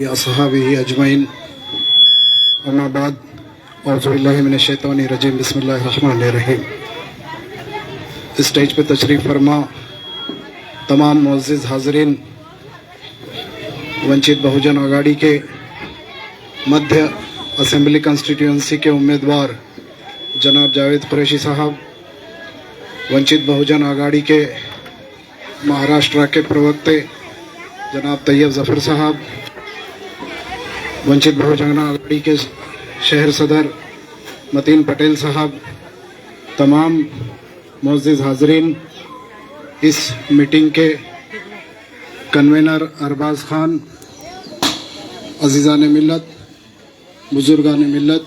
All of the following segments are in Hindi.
असहाबिही अजमईन अम्मा बाद औज़ु बिल्लाहि मिनश शैतानिर रजीम बिस्मिल्लाहिर रहमानिर रहीम। स्टेज पे तशरीफ़ फरमा तमाम मुअज़्ज़िज़ हाज़रीन, वंचित बहुजन आघाड़ी के मध्य असेंबली कंस्टिट्यूंसी के उम्मीदवार जनाब जावेद कुरैशी साहब, वंचित बहुजन आघाड़ी के महाराष्ट्र के प्रवक्ते जनाब तैयब ज़फ़र साहब, वंचित बहुजन आघाड़ी के शहर सदर मतीन पटेल साहब, तमाम मुअज़्ज़िज़ हाज़रीन, इस मीटिंग के कन्वेनर अरबाज़ खान, अज़ीज़ान मिल्लत, बुज़ुर्गान मिल्लत,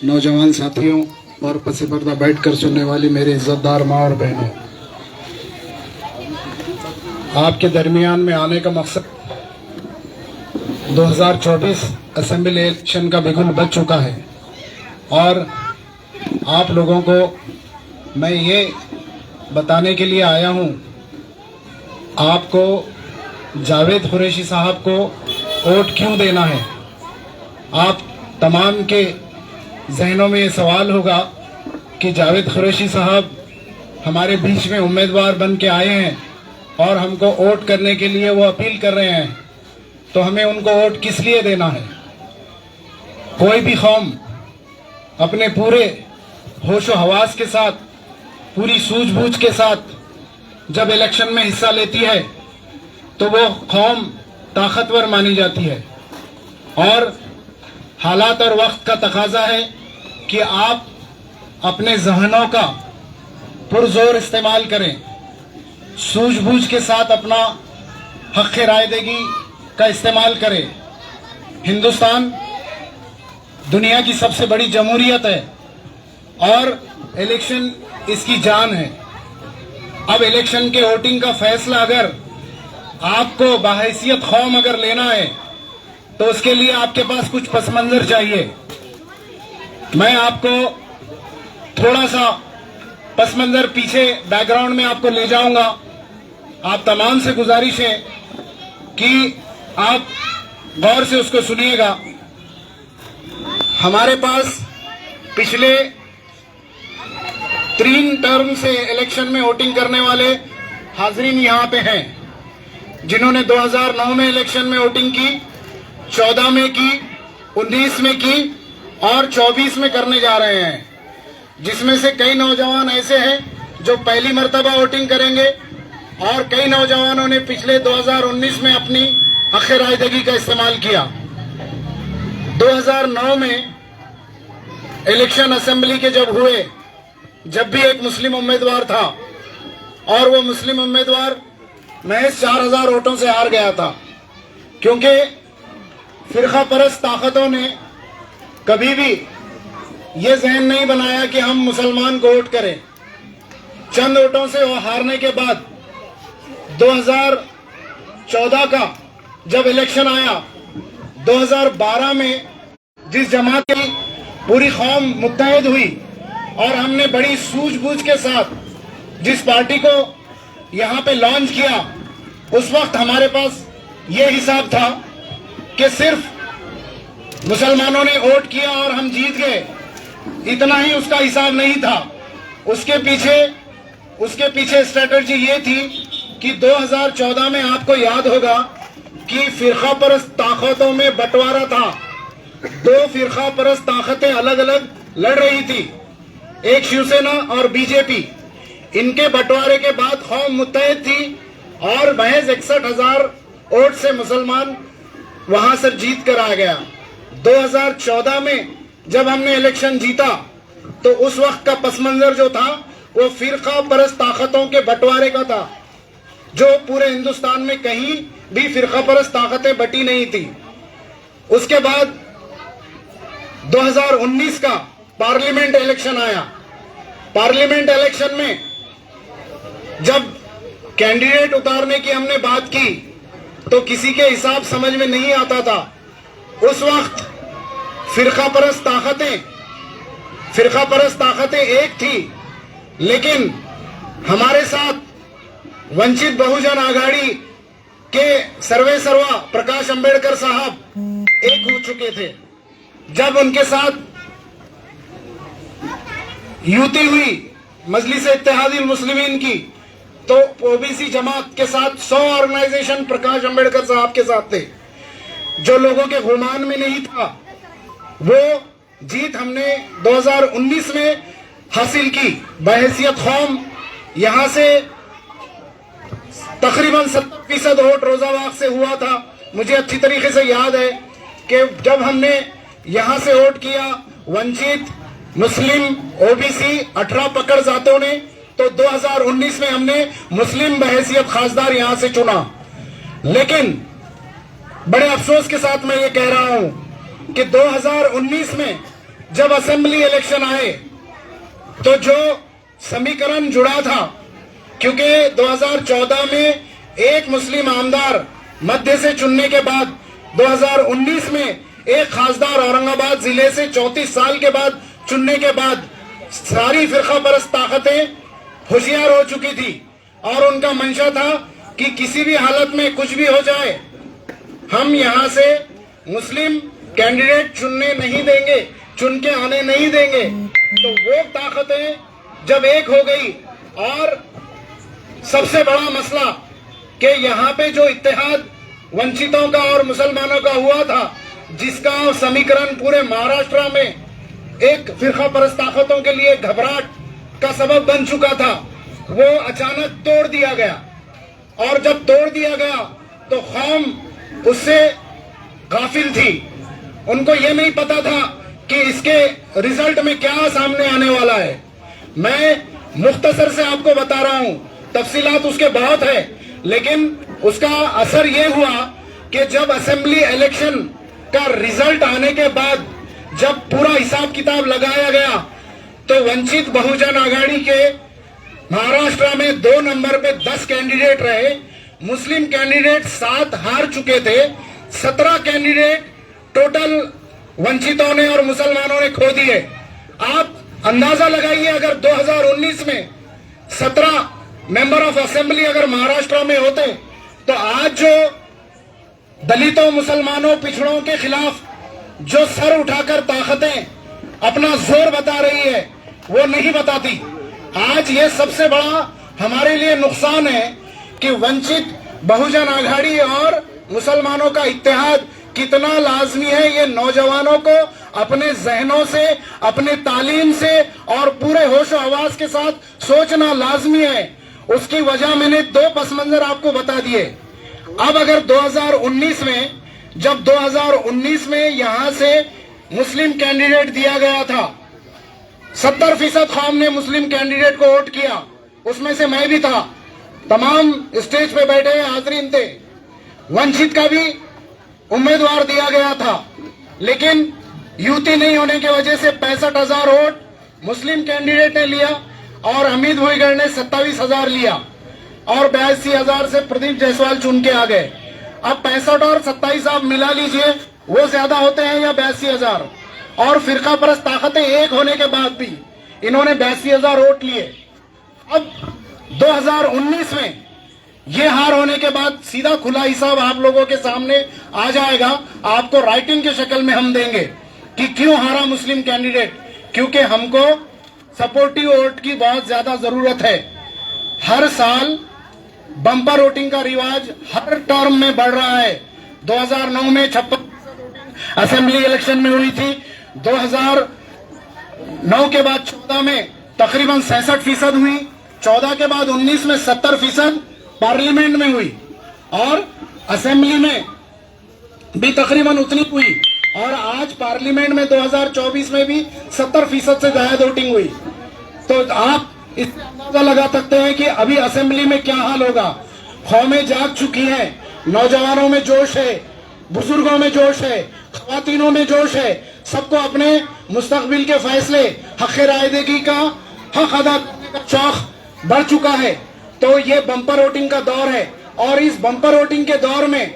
नौजवान साथियों और पसे पर्दा बैठ कर सुनने वाली मेरे इज़्ज़तदार माँ और बहनों, आपके दरमियान में आने का मकसद 2024 असेंबली इलेक्शन का बिगुल बज चुका है और आप लोगों को मैं ये बताने के लिए आया हूँ, आपको जावेद कुरैशी साहब को वोट क्यों देना है। आप तमाम के जहनों में ये सवाल होगा कि जावेद कुरैशी साहब हमारे बीच में उम्मीदवार बन के आए हैं और हमको वोट करने के लिए वो अपील कर रहे हैं, तो हमें उनको वोट किस लिए देना है। कोई भी कौम अपने पूरे होशो हवास के साथ, पूरी सूझबूझ के साथ जब इलेक्शन में हिस्सा लेती है तो वो कौम ताकतवर मानी जाती है और हालात और वक्त का तकाजा है कि आप अपने जहनों का पुरजोर इस्तेमाल करें, सूझबूझ के साथ अपना हक़ रायदगी का इस्तेमाल करें। हिंदुस्तान दुनिया की सबसे बड़ी जमहूरियत है और इलेक्शन इसकी जान है। अब इलेक्शन के वोटिंग का फैसला अगर आपको बाहैसियत कौम अगर लेना है तो उसके लिए आपके पास कुछ पस मंजर चाहिए। मैं आपको थोड़ा सा पस मंजर पीछे बैकग्राउंड में आपको ले जाऊंगा। आप तमाम से गुजारिश है कि आप गौर से उसको सुनिएगा। हमारे पास पिछले 3 टर्म से इलेक्शन में वोटिंग करने वाले हाजरीन यहाँ पे हैं, जिन्होंने 2009 में इलेक्शन में वोटिंग की, 14 में की, 19 में की और 24 में करने जा रहे हैं, जिसमें से कई नौजवान ऐसे हैं जो पहली मर्तबा वोटिंग करेंगे और कई नौजवानों ने पिछले 2019 में अपनी हक़ रायदगी का इस्तेमाल किया। 2009 में इलेक्शन असेंबली के जब हुए, जब भी एक मुस्लिम उम्मीदवार था और वो मुस्लिम उम्मीदवार महज 4000 वोटों से हार गया था, क्योंकि फिरका परस्त ताकतों ने कभी भी ये जहन नहीं बनाया कि हम मुसलमान को वोट करें। चंद वोटों से वो हारने के बाद 2014 का जब इलेक्शन आया, 2012 में जिस जमात की पूरी कौम मुत्तहिद हुई और हमने बड़ी सूझबूझ के साथ जिस पार्टी को यहाँ पे लॉन्च किया, उस वक्त हमारे पास ये हिसाब था कि सिर्फ मुसलमानों ने वोट किया और हम जीत गए, इतना ही उसका हिसाब नहीं था। उसके पीछे स्ट्रेटजी ये थी कि 2014 में आपको याद होगा कि फिरका परस्त ताकतों में बंटवारा था। 2 फिरका परस्त ताकतें अलग अलग लड़ रही थी, एक शिवसेना और बीजेपी। इनके बंटवारे के बाद कौम मुत्तहिद थी और महज 61,000 वोट से मुसलमान वहां से जीत कर आ गया। 2014 में जब हमने इलेक्शन जीता तो उस वक्त का पस मंजर जो था वो फिरका परस्त ताकतों के बंटवारे का था, जो पूरे हिंदुस्तान में कहीं भी फिरका परस्त ताकतें बटी नहीं थी। उसके बाद 2019 का पार्लियामेंट इलेक्शन आया। पार्लियामेंट इलेक्शन में जब कैंडिडेट उतारने की हमने बात की तो किसी के हिसाब समझ में नहीं आता था। उस वक्त फिरका परस्त ताकतें एक थी, लेकिन हमारे साथ वंचित बहुजन आघाड़ी कि सर्वे सर्वा प्रकाश अंबेडकर साहब एक हो चुके थे। जब उनके साथ युति हुई मजलिस इत्तेहादुल मुस्लिमीन की, तो ओबीसी जमात के साथ 100 ऑर्गेनाइजेशन प्रकाश अंबेडकर साहब के साथ थे। जो लोगों के गुमान में नहीं था, वो जीत हमने 2019 में हासिल की। बहैसियत कौम यहां से तकरीबन 70% वोट रोजाबाग से हुआ था। मुझे अच्छी तरीके से याद है कि जब हमने यहां से वोट किया, वंचित, मुस्लिम, ओबीसी 18 पकड़ जातों ने, तो 2019 में हमने मुस्लिम बहैसियत खासदार यहां से चुना। लेकिन बड़े अफसोस के साथ मैं ये कह रहा हूं कि 2019 में जब असेंबली इलेक्शन आए, तो जो समीकरण जुड़ा था, क्योंकि 2014 में एक मुस्लिम आमदार मध्य से चुनने के बाद 2019 में एक खासदार औरंगाबाद जिले से 34 साल के बाद चुनने के बाद सारी फिरका परस्त ताकतें होशियार हो चुकी थी और उनका मंशा था कि किसी भी हालत में कुछ भी हो जाए, हम यहां से मुस्लिम कैंडिडेट चुनने नहीं देंगे, चुन के आने नहीं देंगे। तो वो ताकतें जब एक हो गई, और सबसे बड़ा मसला कि यहाँ पे जो इत्तेहाद वंचितों का और मुसलमानों का हुआ था, जिसका समीकरण पूरे महाराष्ट्र में एक फिरका परस्त ताकतों के लिए घबराहट का सबब बन चुका था, वो अचानक तोड़ दिया गया। और जब तोड़ दिया गया तो कौम उससे गाफिल थी। उनको ये नहीं पता था कि इसके रिजल्ट में क्या सामने आने वाला है। मैं मुख्तसर से आपको बता रहा हूं, तफसीलात उसके बहुत है, लेकिन उसका असर ये हुआ कि जब असेंबली इलेक्शन का रिजल्ट आने के बाद जब पूरा हिसाब किताब लगाया गया, तो वंचित बहुजन आघाड़ी के महाराष्ट्र में 2 नंबर पे 10 कैंडिडेट रहे। मुस्लिम कैंडिडेट 7 हार चुके थे। 17 कैंडिडेट टोटल वंचितों ने और मुसलमानों ने खो दिए। आप अंदाजा लगाइए, अगर 2019 में 17 मेंबर ऑफ असेंबली अगर महाराष्ट्र में होते, तो आज जो दलितों, मुसलमानों, पिछड़ों के खिलाफ जो सर उठाकर ताकतें अपना जोर बता रही है, वो नहीं बताती। आज ये सबसे बड़ा हमारे लिए नुकसान है कि वंचित बहुजन आघाड़ी और मुसलमानों का इत्तेहाद कितना लाजमी है, ये नौजवानों को अपने जहनों से, अपने तालीम से और पूरे होशो हवास के साथ सोचना लाजमी है। उसकी वजह मैंने 2 पस मंजर आपको बता दिए। अब अगर 2019 में, जब 2019 में यहां से मुस्लिम कैंडिडेट दिया गया था, 70% कौम ने मुस्लिम कैंडिडेट को वोट किया, उसमें से मैं भी था, तमाम स्टेज पे बैठे हाजरीन थे। वंचित का भी उम्मीदवार दिया गया था, लेकिन युति नहीं होने की वजह से 65,000 वोट मुस्लिम कैंडिडेट ने लिया और हमीद भुईगढ़ ने 27,000 लिया और 82,000 से प्रदीप जायसवाल चुन के आ गए। अब 65 और 27 आप मिला लीजिए, वो ज्यादा होते हैं या 82,000? और फिरका परस्त ताकतें एक होने के बाद भी इन्होंने 82,000 वोट लिए। अब 2019 में ये हार होने के बाद सीधा खुला हिसाब आप लोगों के सामने आ जाएगा। आपको राइटिंग की शक्ल में हम देंगे कि क्यों हारा मुस्लिम कैंडिडेट, क्योंकि हमको सपोर्टिव वोट की बहुत ज्यादा जरूरत है। हर साल बम्पर वोटिंग का रिवाज हर टर्म में बढ़ रहा है। 2009 में 56% असेंबली इलेक्शन में हुई थी, 2009 के बाद 14 में तकरीबन 66% हुई, 14 के बाद 19 में 70% पार्लियामेंट में हुई और असेंबली में भी तकरीबन उतनी हुई, और आज पार्लियामेंट में 2024 में भी 70% से ज्यादा वोटिंग हुई। तो आप इससे अंदाजा लगा सकते हैं कि अभी असेंबली में क्या हाल होगा। कौमें जाग चुकी हैं, नौजवानों में जोश है, बुजुर्गों में जोश है, ख्वातीनों में जोश है। सबको अपने मुस्तकबिल के फैसले, हक रायदगी का हक अदा करने का शौक बढ़ चुका है। तो ये बम्पर वोटिंग का दौर है, और इस बम्पर वोटिंग के दौर में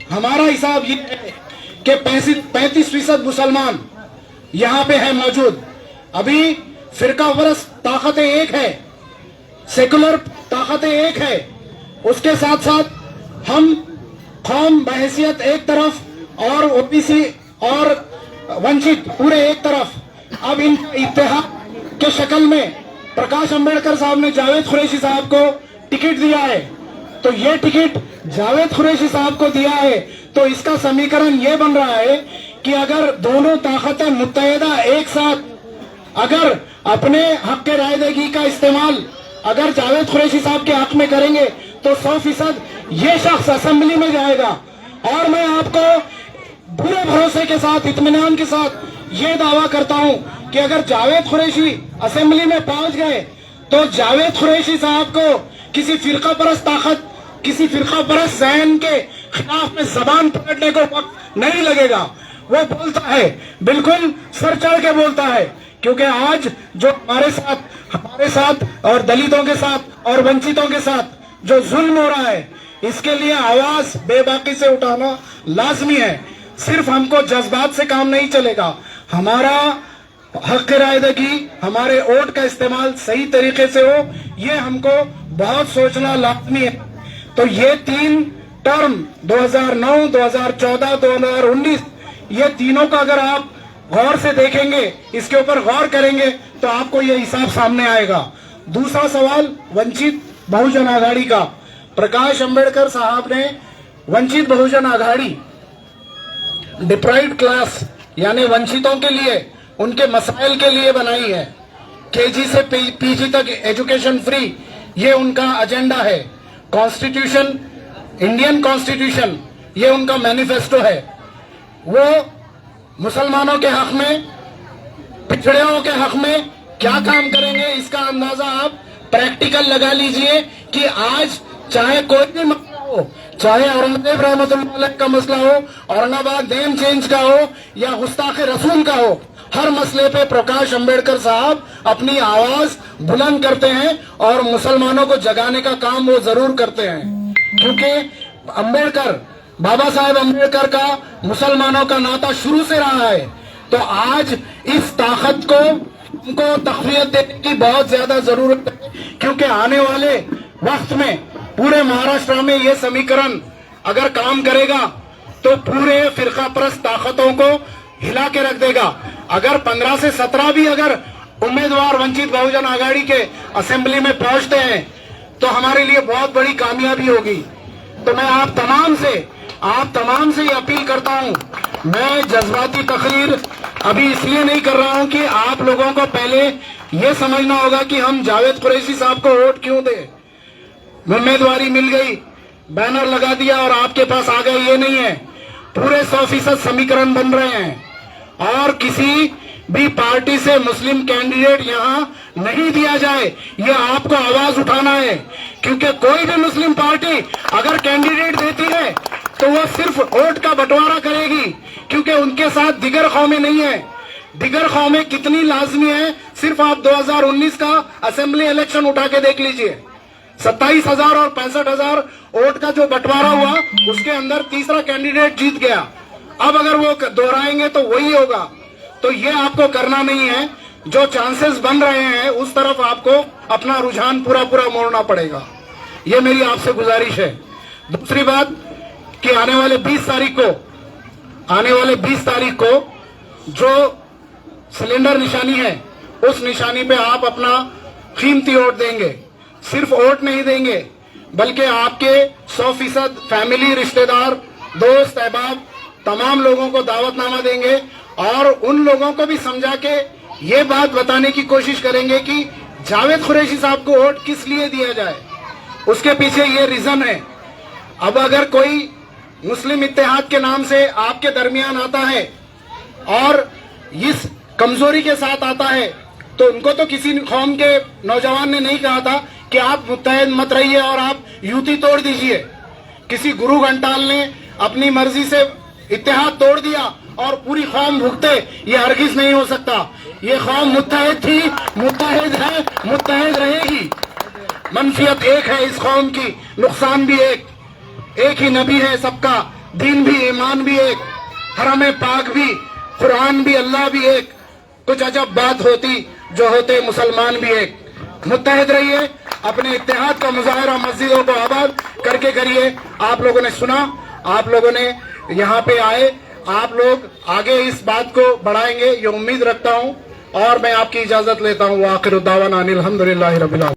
हमारा हिसाब ये है कि 35% मुसलमान यहाँ पे है मौजूद। अभी फिरका परस्त ताकतें एक है, सेकुलर ताकतें एक है, उसके साथ साथ हम कौम बहैसियत एक तरफ और ओबीसी और वंचित पूरे एक तरफ। अब इन इत्तेहाद के शक्ल में प्रकाश अंबेडकर साहब ने जावेद कुरैशी साहब को टिकट दिया है, तो ये टिकट जावेद कुरैशी साहब को दिया है, तो इसका समीकरण ये बन रहा है कि अगर दोनों ताकतें मुत्तहिदा एक साथ अगर अपने हक के रायदगी का इस्तेमाल अगर जावेद कुरैशी साहब के हक में करेंगे तो 100% ये शख्स असेंबली में जाएगा। और मैं आपको पूरे भरोसे के साथ, इत्मीनान के साथ ये दावा करता हूं कि अगर जावेद कुरैशी असेंबली में पहुंच गए तो जावेद कुरैशी साहब को किसी फिरका परस्त ताकत, किसी फिरका परस्त जहन के खिलाफ में जबान पकड़ने को वक्त नहीं लगेगा। वो बोलता है, बिल्कुल सर चढ़ के बोलता है, क्योंकि आज जो हमारे साथ और दलितों के साथ और वंचितों के साथ जो जुल्म हो रहा है, इसके लिए आवाज बेबाकी से उठाना लाजमी है। सिर्फ हमको जज्बात से काम नहीं चलेगा, हमारा हक रायदगी, हमारे वोट का इस्तेमाल सही तरीके से हो, ये हमको बहुत सोचना लाजमी है। तो ये 3 टर्म 2009, 2014, 2019, ये तीनों का अगर आप गौर से देखेंगे, इसके ऊपर गौर करेंगे तो आपको ये हिसाब सामने आएगा। दूसरा सवाल वंचित बहुजन आघाड़ी का। प्रकाश अंबेडकर साहब ने वंचित बहुजन आघाड़ी डिप्राइव्ड क्लास यानी वंचितों के लिए, उनके मसाइल के लिए बनाई है। केजी से पीजी तक एजुकेशन फ्री, ये उनका एजेंडा है। कॉन्स्टिट्यूशन, इंडियन कॉन्स्टिट्यूशन, ये उनका मैनिफेस्टो है। वो मुसलमानों के हक में, पिछड़ों के हक में क्या काम करेंगे, इसका अंदाजा आप प्रैक्टिकल लगा लीजिए कि आज चाहे कोई भी मसला हो, चाहे औरंगजेब रहमतुल्लाह अलैह का मसला हो, औरंगाबाद नेम चेंज का हो या गुस्ताखे रसूल का हो, हर मसले पे प्रकाश अंबेडकर साहब अपनी आवाज बुलंद करते हैं और मुसलमानों को जगाने का काम वो जरूर करते हैं। क्योंकि अंबेडकर, बाबा साहेब अंबेडकर का मुसलमानों का नाता शुरू से रहा है। तो आज इस ताकत को उनको तक़वियत देने की बहुत ज्यादा जरूरत है, क्योंकि आने वाले वक्त में पूरे महाराष्ट्र में ये समीकरण अगर काम करेगा तो पूरे फिरका परस्त ताकतों को हिला के रख देगा। अगर 15 से 17 भी अगर उम्मीदवार वंचित बहुजन आघाड़ी के असेंबली में पहुंचते हैं तो हमारे लिए बहुत बड़ी कामयाबी होगी। तो मैं आप तमाम से ये अपील करता हूं। मैं जज्बाती तकरीर अभी इसलिए नहीं कर रहा हूं कि आप लोगों को पहले ये समझना होगा कि हम जावेद कुरैशी साहब को वोट क्यों दें। उम्मीदवारी मिल गई, बैनर लगा दिया और आपके पास आ गए, ये नहीं है। पूरे 100% समीकरण बन रहे हैं और किसी भी पार्टी से मुस्लिम कैंडिडेट यहाँ नहीं दिया जाए, ये आपको आवाज उठाना है। क्योंकि कोई भी मुस्लिम पार्टी अगर कैंडिडेट देती है तो वो सिर्फ वोट का बंटवारा करेगी, क्योंकि उनके साथ दिगर कौमें नहीं है। दिगर कौमें कितनी लाजमी है, सिर्फ आप 2019 का असेंबली इलेक्शन उठा के देख लीजिए। 27,000 और 65,000 वोट का जो बंटवारा हुआ, उसके अंदर तीसरा कैंडिडेट जीत गया। अब अगर वो दोहराएंगे तो वही होगा। तो ये आपको करना नहीं है। जो चांसेस बन रहे हैं उस तरफ आपको अपना रुझान पूरा मोड़ना पड़ेगा। ये मेरी आपसे गुजारिश है। दूसरी बात कि आने वाले 20 तारीख को जो सिलेंडर निशानी है, उस निशानी पे आप अपना कीमती वोट देंगे। सिर्फ वोट नहीं देंगे बल्कि आपके 100% फैमिली, रिश्तेदार, दोस्त, अहबाब तमाम लोगों को दावतनामा देंगे और उन लोगों को भी समझा के ये बात बताने की कोशिश करेंगे कि जावेद कुरैशी साहब को वोट किस लिए दिया जाए। उसके पीछे ये रीजन है। अब अगर कोई मुस्लिम इत्तेहाद के नाम से आपके दरमियान आता है और इस कमजोरी के साथ आता है, तो उनको तो किसी कौम के नौजवान ने नहीं कहा था कि आप मुत्तहिद मत रहिए और आप यूती तोड़ दीजिए। किसी गुरु घंटाल ने अपनी मर्जी से इत्तेहाद तोड़ दिया और पूरी कौम भुगते, ये हरगिज नहीं हो सकता। ये कौम मुत्तहिद थी, मुत्तहिद है, मुत्तहिद रहेगी। मनफियत एक है इस कौम की, नुकसान भी एक ही नबी है सबका, दीन भी, ईमान भी एक, हरम पाक भी, कुरान भी, अल्लाह भी एक। कुछ अजब बात होती जो होते मुसलमान भी एक। मुत्तहिद रहिए, अपने इत्तेहाद का मुजाहरा मस्जिदों को आबाद करके करिए। आप लोगों ने सुना आप लोगों ने यहाँ पे आए, आप लोग आगे इस बात को बढ़ाएंगे ये उम्मीद रखता हूँ और मैं आपकी इजाजत लेता हूँ। आखिर दावाना अनिल हम्दुलिल्लाहि रब्बिल आलमीन।